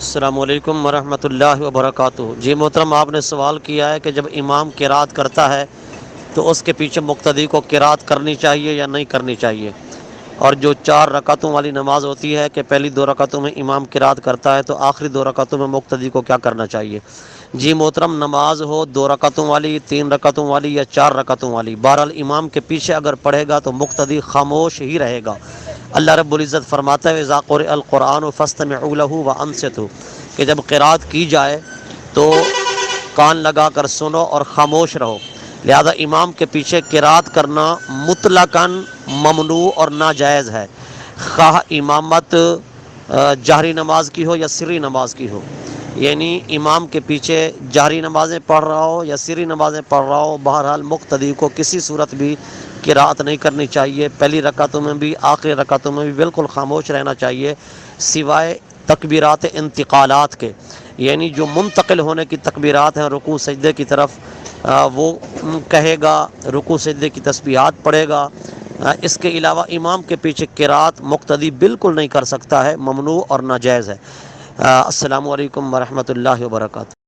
السلام علیکم ورحمۃ اللہ وبرکاتہ۔ جی محترم، آپ نے سوال کیا ہے کہ جب امام قرات کرتا ہے تو اس کے پیچھے مقتدی کو قرات کرنی چاہیے یا نہیں کرنی چاہیے، اور جو 4 رکعتوں والی نماز ہوتی ہے کہ پہلی 2 رکعتوں میں امام قرات کرتا ہے تو آخری 2 رکعتوں میں مقتدی کو کیا کرنا چاہیے۔ جی محترم، نماز ہو 2 رکعتوں والی، 3 رکعتوں والی یا 4 رکعتوں والی، بہرحال امام کے پیچھے اگر پڑھے گا تو مقتدی خاموش ہی رہے گا۔ اللہ رب العزت فرماتا ہے اذا قرئ القرآن فاستمعوا له وانصتوا، کہ جب قرات کی جائے تو کان لگا کر سنو اور خاموش رہو۔ لہذا امام کے پیچھے قرات کرنا مطلقاً ممنوع اور ناجائز ہے، خواہ امامت جہری نماز کی ہو یا سری نماز کی ہو، یعنی امام کے پیچھے جہری نمازیں پڑھ رہا ہو یا سری نمازیں پڑھ رہا ہو، بہرحال مقتدی کو کسی صورت بھی قرات نہیں کرنی چاہیے۔ پہلی رکعتوں میں بھی آخری رکعتوں میں بھی بالکل خاموش رہنا چاہیے، سوائے تکبیرات انتقالات کے، یعنی جو منتقل ہونے کی تکبیرات ہیں رکوع سجدے کی طرف، وہ کہے گا، رکوع سجدے کی تسبیحات پڑھے گا۔ اس کے علاوہ امام کے پیچھے قرات مقتدی بالکل نہیں کر سکتا ہے، ممنوع اور ناجائز ہے۔ السلام علیکم ورحمۃ اللہ وبرکاتہ۔